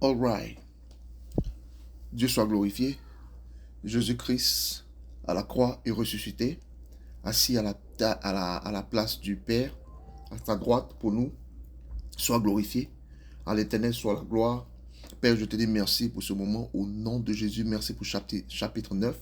All right. Dieu soit glorifié. Jésus-Christ à la croix est ressuscité, assis à la place du Père, à sa droite pour nous. Soit glorifié. À l'Éternel soit la gloire. Père, je te dis merci pour ce moment. Au nom de Jésus, merci pour chapitre 9.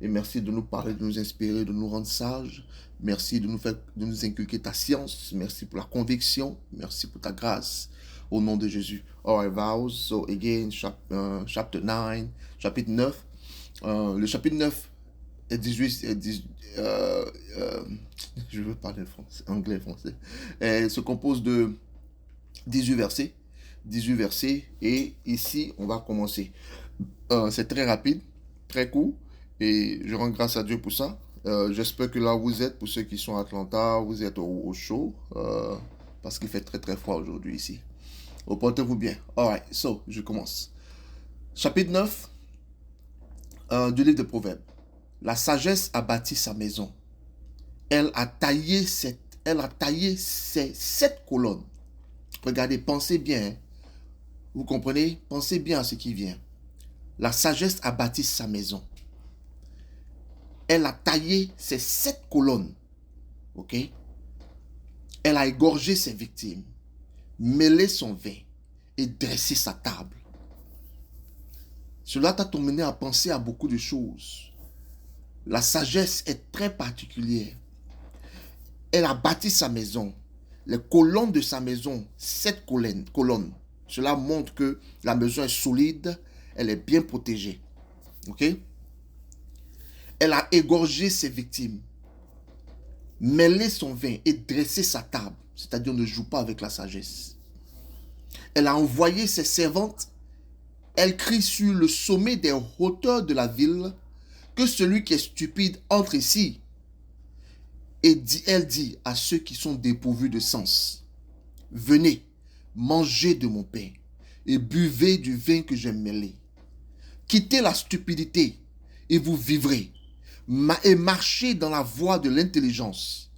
Et merci de nous parler, de nous inspirer, de nous rendre sages. Merci de nous inculquer ta science. Merci pour la conviction. Merci pour ta grâce. Au nom de Jésus. All right, vows. So again, chapter 9, chapitre 9. Le chapitre 9 est 18. Je veux parler français, anglais et français. Se compose de 18 versets. 18 versets. Et ici, on va commencer. C'est très rapide, très court. Et je rends grâce à Dieu pour ça. J'espère que là où vous êtes, pour ceux qui sont à Atlanta, vous êtes au chaud. Parce qu'il fait très très froid aujourd'hui ici. Portez-vous bien. Alright, so, je commence. Chapitre 9 du livre de Proverbes. La sagesse a bâti sa maison. Elle a taillé ses 7 colonnes. Regardez, pensez bien. Hein. Vous comprenez? Pensez bien à ce qui vient. La sagesse a bâti sa maison. Elle a taillé ses 7 colonnes. Ok? Elle a égorgé ses victimes, mêlé son vin et dressé sa table. Cela t'a mené à penser à beaucoup de choses. La sagesse est très particulière. Elle a bâti sa maison. Les colonnes de sa maison, 7 colonnes. Cela montre que la maison est solide, elle est bien protégée. Ok? Elle a égorgé ses victimes, mêlé son vin et dressé sa table. C'est-à-dire, on ne joue pas avec la sagesse. Elle a envoyé ses servantes. Elle crie sur le sommet des hauteurs de la ville que celui qui est stupide entre ici. Et elle dit à ceux qui sont dépourvus de sens, venez, mangez de mon pain et buvez du vin que j'ai mêlé. Quittez la stupidité et vous vivrez. Et marchez dans la voie de l'intelligence.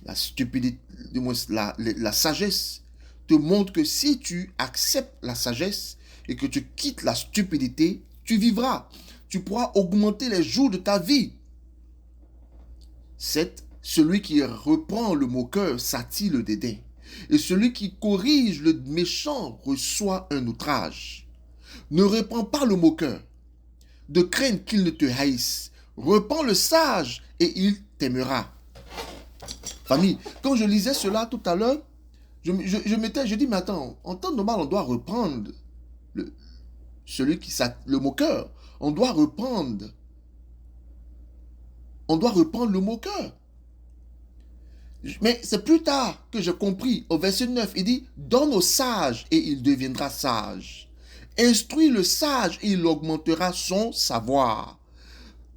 La stupidité, du moins la sagesse te montre que si tu acceptes la sagesse et que tu quittes la stupidité, tu vivras. Tu pourras augmenter les jours de ta vie. 7. Celui qui reprend le moqueur s'attire le dédain. Et celui qui corrige le méchant reçoit un outrage. Ne reprends pas le moqueur, de crainte qu'il ne te haïsse. Reprends le sage et il t'aimera. Famille, quand je lisais cela tout à l'heure, je dis, mais attends, en temps normal, on doit reprendre le moqueur. On doit reprendre le moqueur. Mais c'est plus tard que j'ai compris, au verset 9, il dit, donne au sage et il deviendra sage. Instruis le sage et il augmentera son savoir.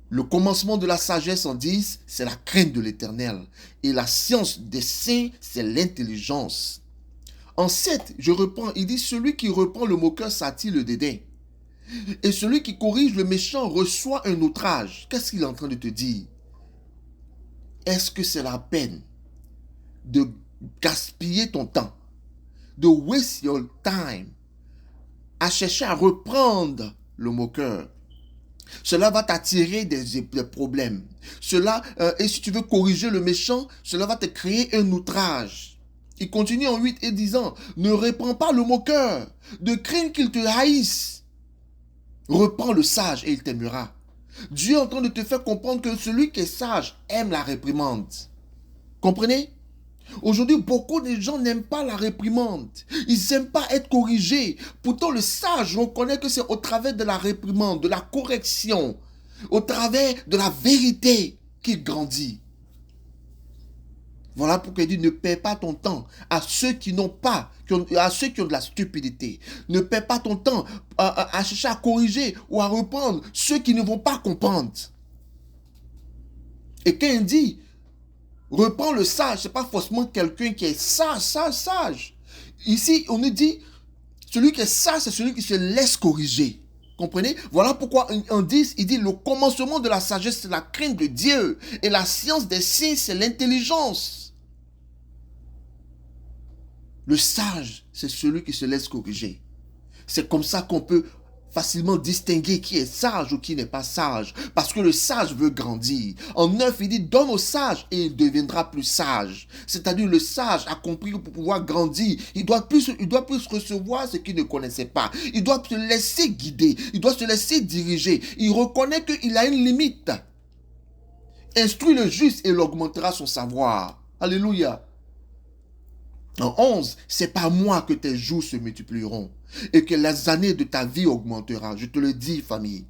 Le commencement de la sagesse en 10, c'est la crainte de l'Éternel. Et la science des saints, c'est l'intelligence. En 7, je reprends, il dit, celui qui reprend le moqueur s'attire le dédain. Et celui qui corrige le méchant reçoit un outrage. Qu'est-ce qu'il est en train de te dire? Est-ce que c'est la peine de gaspiller ton temps, de waste your time, à chercher à reprendre le moqueur? Cela va t'attirer des problèmes. Et si tu veux corriger le méchant, cela va te créer un outrage. Il continue en 8 et disant, ne reprends pas le moqueur, de crainte qu'il te haïsse. Reprends le sage et il t'aimera. Dieu est en train de te faire comprendre que celui qui est sage aime la réprimande. Comprenez? Aujourd'hui, beaucoup de gens n'aiment pas la réprimande. Ils n'aiment pas être corrigés. Pourtant, le sage reconnaît que c'est au travers de la réprimande, de la correction, au travers de la vérité qu'il grandit. Voilà pourquoi il dit, ne perds pas ton temps à ceux qui n'ont pas, à ceux qui ont de la stupidité. Ne perds pas ton temps à chercher à corriger ou à reprendre ceux qui ne vont pas comprendre. Et quand il dit, reprends le sage, ce n'est pas forcément quelqu'un qui est sage. Ici, on nous dit, celui qui est sage, c'est celui qui se laisse corriger. Comprenez? Voilà pourquoi en 10, il dit, le commencement de la sagesse, c'est la crainte de Dieu. Et la science des saints, c'est l'intelligence. Le sage, c'est celui qui se laisse corriger. C'est comme ça qu'on peut facilement distinguer qui est sage ou qui n'est pas sage. Parce que le sage veut grandir. En 9, il dit, donne au sage et il deviendra plus sage. C'est-à-dire le sage a compris que pour pouvoir grandir, il doit plus recevoir ce qu'il ne connaissait pas. Il doit se laisser guider. Il doit se laisser diriger. Il reconnaît qu'il a une limite. Instruis le juste et il augmentera son savoir. Alléluia. En 11, c'est par moi que tes jours se multiplieront et que les années de ta vie augmenteront. Je te le dis, famille.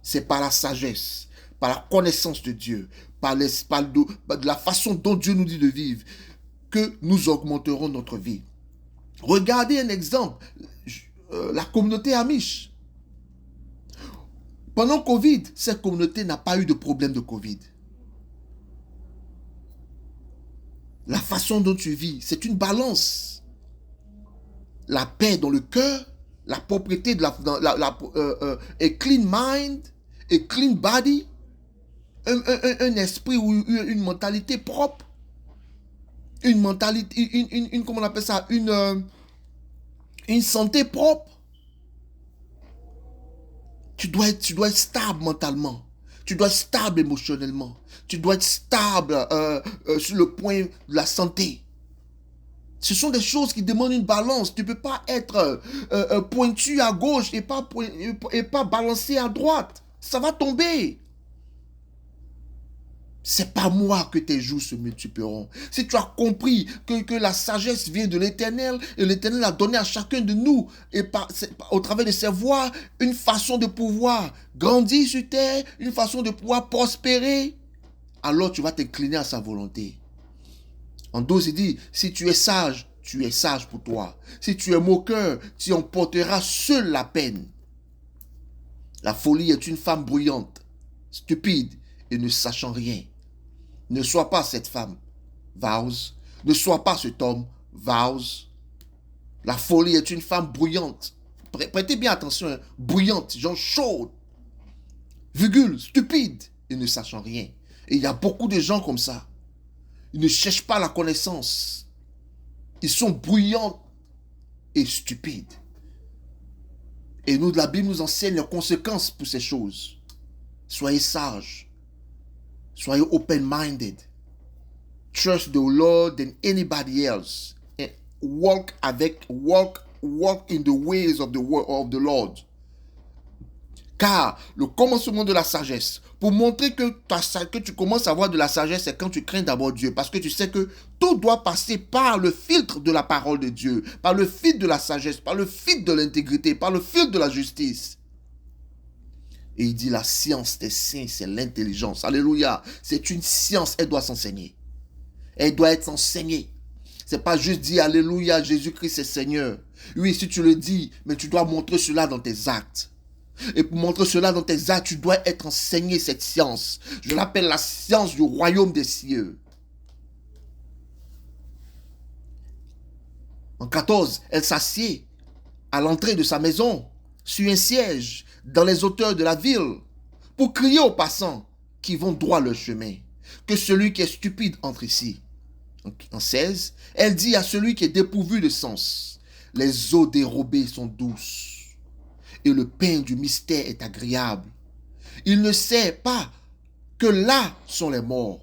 C'est par la sagesse, par la connaissance de Dieu, par de la façon dont Dieu nous dit de vivre, que nous augmenterons notre vie. Regardez un exemple, la communauté Amish. Pendant Covid, cette communauté n'a pas eu de problème de Covid. La façon dont tu vis, c'est une balance. La paix dans le cœur, la propriété de a clean mind, a clean body, un esprit ou une mentalité propre, une mentalité, comment on appelle ça, une santé propre. Tu dois être stable mentalement. Tu dois être stable émotionnellement. Tu dois être stable sur le point de la santé. Ce sont des choses qui demandent une balance. Tu ne peux pas être pointu à gauche et pas balancé à droite. Ça va tomber. C'est pas moi que tes jours se multiplieront. Si tu as compris que la sagesse vient de l'Éternel, et l'Éternel a donné à chacun de nous, et au travers de ses voies, une façon de pouvoir grandir sur terre, une façon de pouvoir prospérer, alors tu vas t'incliner à sa volonté. En 12, il dit, si tu es sage pour toi. Si tu es moqueur, tu emporteras seul la peine. La folie est une femme bruyante, stupide et ne sachant rien. Ne sois pas cette femme, vows. Ne sois pas cet homme, vows. La folie est une femme bruyante. Prêtez bien attention, hein. Bruyante, genre chaude, virgule, stupide et ne sachant rien. Et il y a beaucoup de gens comme ça. Ils ne cherchent pas la connaissance. Ils sont bruyants et stupides. Et nous, la Bible nous enseigne les conséquences pour ces choses. Soyez sages. Soyez open-minded. Trust the Lord than anybody else. And walk in the ways of the Lord. Car le commencement de la sagesse, pour montrer que tu commences à avoir de la sagesse, c'est quand tu crains d'abord Dieu. Parce que tu sais que tout doit passer par le filtre de la parole de Dieu, par le filtre de la sagesse, par le filtre de l'intégrité, par le filtre de la justice. Et il dit la science des saints, c'est l'intelligence. Alléluia. C'est une science, elle doit s'enseigner. Elle doit être enseignée. C'est pas juste dire Alléluia, Jésus-Christ est Seigneur. Oui, si tu le dis, mais tu dois montrer cela dans tes actes. Et pour montrer cela dans tes actes, tu dois être enseigné cette science. Je l'appelle la science du royaume des cieux. En 14, elle s'assied à l'entrée de sa maison, sur un siège, dans les hauteurs de la ville, pour crier aux passants qui vont droit leur chemin, que celui qui est stupide entre ici. En 16, elle dit à celui qui est dépourvu de sens, les eaux dérobées sont douces, et le pain du mystère est agréable. Il ne sait pas que là sont les morts,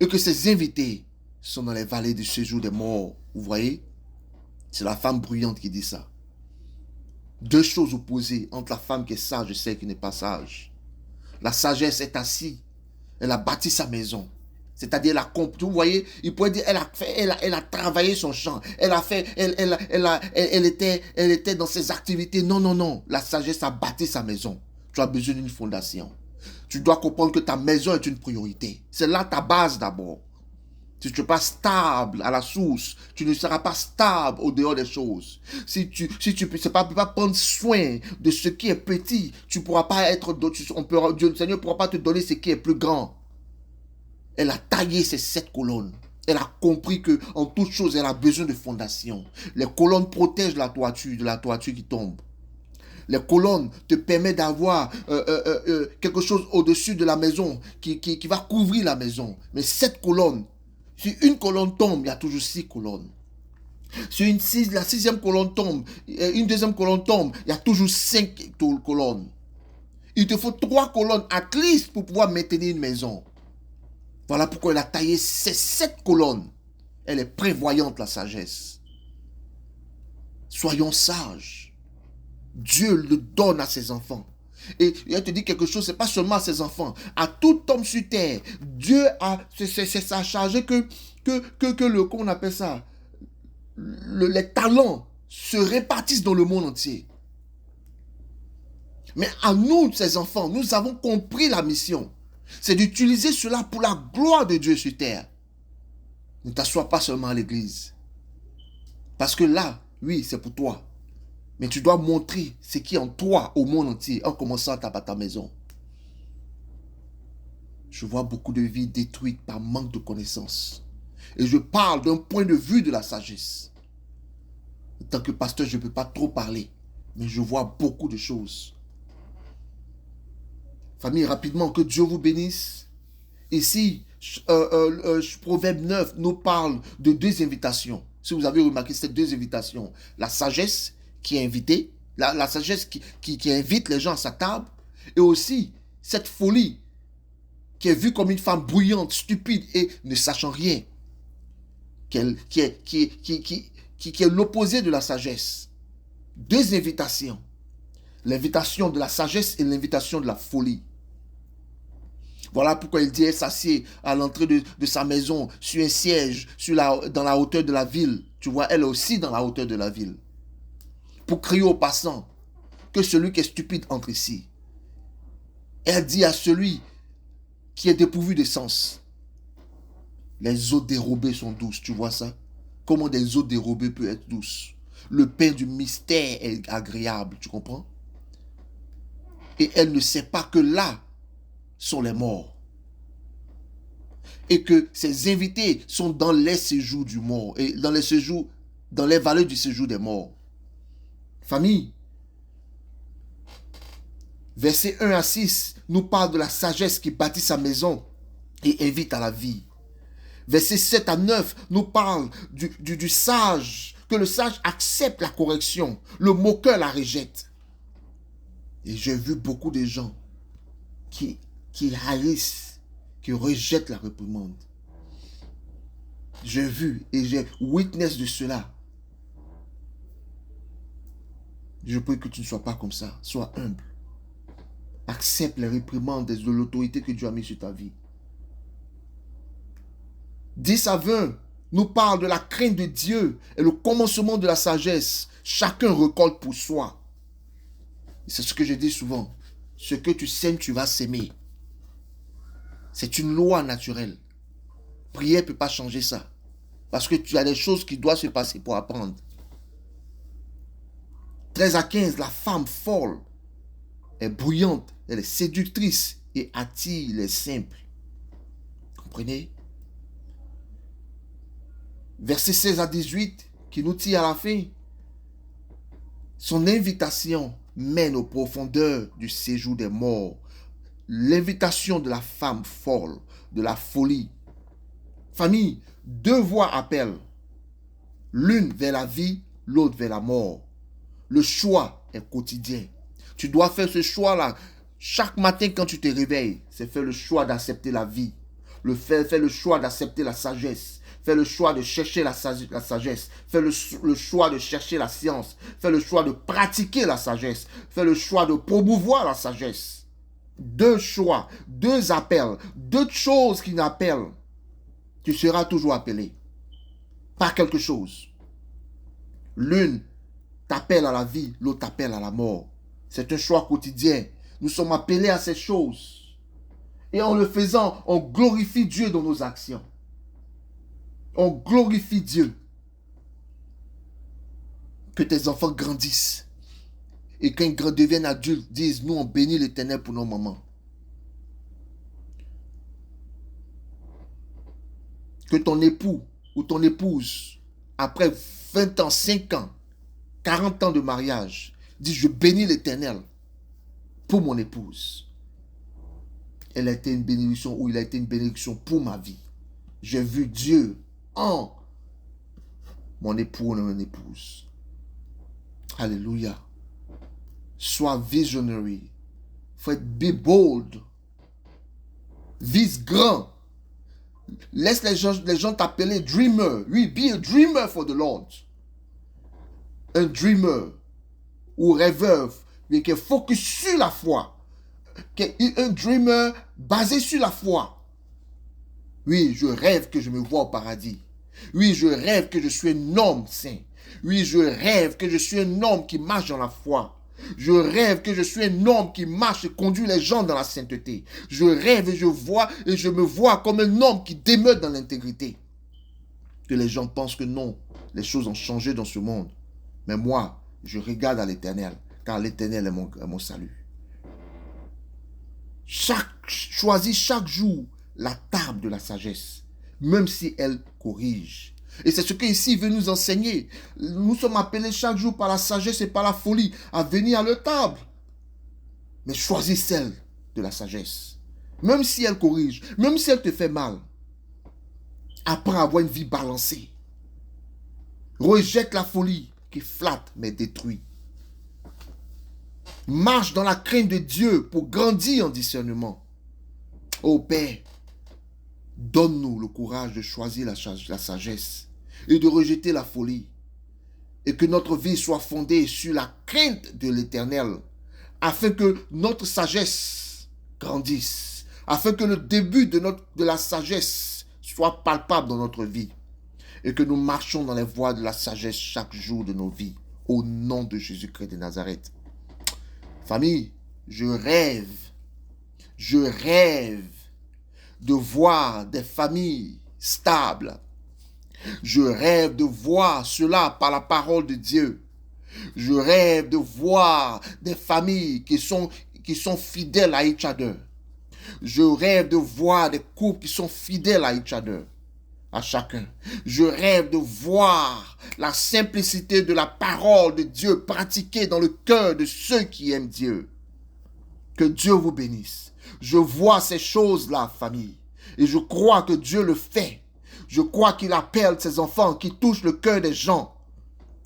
et que ses invités sont dans les vallées du séjour des morts. Vous voyez? C'est la femme bruyante qui dit ça. Deux choses opposées entre la femme qui est sage et celle qui n'est pas sage. La sagesse est assise. Elle a bâti sa maison. C'est-à-dire, vous voyez, il pourrait dire, elle a travaillé son champ. Elle était dans ses activités. Non. La sagesse a bâti sa maison. Tu as besoin d'une fondation. Tu dois comprendre que ta maison est une priorité. C'est là ta base d'abord. Si tu n'es pas stable à la source, tu ne seras pas stable au dehors des choses. Si tu peux pas prendre soin de ce qui est petit, tu pourras pas être, Dieu, le Seigneur ne pourra pas te donner ce qui est plus grand. Elle a taillé ces 7 colonnes. Elle a compris que en toute chose, elle a besoin de fondation. Les colonnes protègent la toiture de la toiture qui tombe. Les colonnes te permettent d'avoir quelque chose au-dessus de la maison qui va couvrir la maison. Mais 7 colonnes, si une colonne tombe, il y a toujours 6 colonnes. Sur la sixième colonne tombe, une deuxième colonne tombe, il y a toujours 5 colonnes. Il te faut 3 colonnes à least pour pouvoir maintenir une maison. Voilà pourquoi il a taillé ces 7 colonnes. Elle est prévoyante, la sagesse. Soyons sages. Dieu le donne à ses enfants. Et il te dit quelque chose, c'est pas seulement à ses enfants, à tout homme sur terre. Dieu a, c'est sa charge que le, comment on appelle ça, les talents se répartissent dans le monde entier. Mais à nous, ses enfants, nous avons compris la mission. C'est d'utiliser cela pour la gloire de Dieu sur terre. Ne t'assois pas seulement à l'église. Parce que là, oui, c'est pour toi. Mais tu dois montrer ce qui est en toi au monde entier en commençant à ta maison. Je vois beaucoup de vies détruites par manque de connaissances. Et je parle d'un point de vue de la sagesse. En tant que pasteur, je ne peux pas trop parler. Mais je vois beaucoup de choses. Famille, rapidement, que Dieu vous bénisse. Ici, Proverbe 9 nous parle de 2 invitations. Si vous avez remarqué ces 2 invitations. La sagesse qui est invitée, la sagesse qui invite les gens à sa table, et aussi cette folie qui est vue comme une femme bruyante, stupide et ne sachant rien, qui est l'opposé de la sagesse. 2 invitations. L'invitation de la sagesse et l'invitation de la folie. Voilà pourquoi il dit, elle s'assied à l'entrée de sa maison, sur un siège, dans la hauteur de la ville. Tu vois, elle est aussi dans la hauteur de la ville. Pour crier aux passants que celui qui est stupide entre ici. Elle dit à celui qui est dépourvu de sens, les eaux dérobées sont douces. Tu vois ça? Comment des eaux dérobées peuvent être douces? Le pain du mystère est agréable. Tu comprends? Et elle ne sait pas que là sont les morts. Et que ces invités sont dans les séjours du mort. Et dans les vallées du séjour des morts. Famille, versets 1 à 6 nous parle de la sagesse qui bâtit sa maison et invite à la vie. Versets 7 à 9 nous parle du sage, que le sage accepte la correction, le moqueur la rejette. Et j'ai vu beaucoup de gens qui haïssent, qui rejettent la réprimande. J'ai vu et j'ai witness de cela. Je prie que tu ne sois pas comme ça. Sois humble. Accepte les réprimandes de l'autorité que Dieu a mise sur ta vie. 10 à 20 nous parle de la crainte de Dieu et le commencement de la sagesse. Chacun récolte pour soi. C'est ce que je dis souvent. Ce que tu sèmes, tu vas s'aimer. C'est une loi naturelle. Prière ne peut pas changer ça. Parce que tu as des choses qui doivent se passer pour apprendre. 13 à 15, la femme folle est bruyante, elle est séductrice et attire les simples. Comprenez? Verset 16 à 18, qui nous tire à la fin. Son invitation mène aux profondeurs du séjour des morts. L'invitation de la femme folle, de la folie. Famille, 2 voies appellent. L'une vers la vie, l'autre vers la mort. Le choix est quotidien. Tu dois faire ce choix-là. Chaque matin quand tu te réveilles, c'est faire le choix d'accepter la vie. Faire le choix d'accepter la sagesse. Faire le choix de chercher la sagesse. Faire le choix de chercher la science. Faire le choix de pratiquer la sagesse. Faire le choix de promouvoir la sagesse. 2 choix, 2 appels, 2 choses qui n'appellent. Tu seras toujours appelé par quelque chose. L'une t'appelle à la vie, l'autre t'appelle à la mort. C'est un choix quotidien. Nous sommes appelés à ces choses. Et en le faisant, on glorifie Dieu dans nos actions. On glorifie Dieu. Que tes enfants grandissent. Et quand ils deviennent adultes, disent, nous on bénit l'Éternel pour nos mamans. Que ton époux ou ton épouse, après 20 ans, 5 ans, 40 ans de mariage, dit je bénis l'Éternel pour mon épouse. Elle a été une bénédiction ou il a été une bénédiction pour ma vie. J'ai vu Dieu en mon époux ou mon épouse. Alléluia. Sois visionary. Faut être be bold. Vise grand. Laisse les gens t'appeler dreamer. Oui, be a dreamer for the Lord. Un dreamer ou rêveur, mais qui est focus sur la foi. Un dreamer basé sur la foi. Oui, je rêve que je me vois au paradis. Oui, je rêve que je suis un homme saint. Oui, je rêve que je suis un homme qui marche dans la foi. Je rêve que je suis un homme qui marche et conduit les gens dans la sainteté. Je rêve et je me vois comme un homme qui demeure dans l'intégrité. Que les gens pensent que non, les choses ont changé dans ce monde. Mais moi, je regarde à l'Éternel, car l'Éternel est mon salut. Choisis chaque jour la table de la sagesse, même si elle corrige. Et c'est ce qu'ici il veut nous enseigner. Nous sommes appelés chaque jour par la sagesse et par la folie à venir à leur table. Mais choisis celle de la sagesse. Même si elle corrige, même si elle te fait mal. Apprends à avoir une vie balancée. Rejette la folie qui flatte mais détruit. Marche dans la crainte de Dieu pour grandir en discernement. Ô Père, donne-nous le courage de choisir la sagesse et de rejeter la folie. Et que notre vie soit fondée sur la crainte de l'Éternel, afin que notre sagesse grandisse, afin que le début de la sagesse soit palpable dans notre vie, et que nous marchions dans les voies de la sagesse chaque jour de nos vies, au nom de Jésus-Christ de Nazareth. Famille, je rêve de voir des familles stables. Je rêve de voir cela par la parole de Dieu. Je rêve de voir des familles qui sont fidèles à each other. Je rêve de voir des couples qui sont fidèles à each other, à chacun. Je rêve de voir la simplicité de la parole de Dieu pratiquée dans le cœur de ceux qui aiment Dieu. Que Dieu vous bénisse. Je vois ces choses-là, famille. Et je crois que Dieu le fait. Je crois qu'il appelle ses enfants qui touchent le cœur des gens.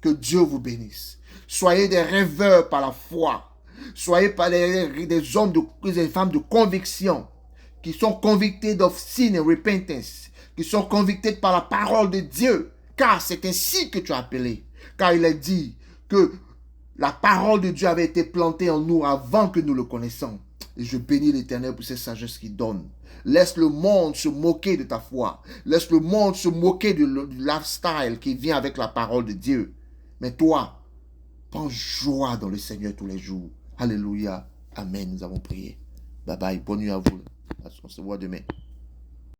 Que Dieu vous bénisse. Soyez des rêveurs par la foi. Soyez pas des hommes, des femmes de conviction qui sont convictés of sin and repentance, qui sont convictés par la parole de Dieu, car c'est ainsi que tu as appelé. Car il est dit que la parole de Dieu avait été plantée en nous avant que nous le connaissions. Et je bénis l'Éternel pour cette sagesse qu'il donne. Laisse le monde se moquer de ta foi. Laisse le monde se moquer du lifestyle qui vient avec la parole de Dieu. Mais toi, prends joie dans le Seigneur tous les jours. Alléluia. Amen. Nous avons prié. Bye bye. Bonne nuit à vous. On se voit demain.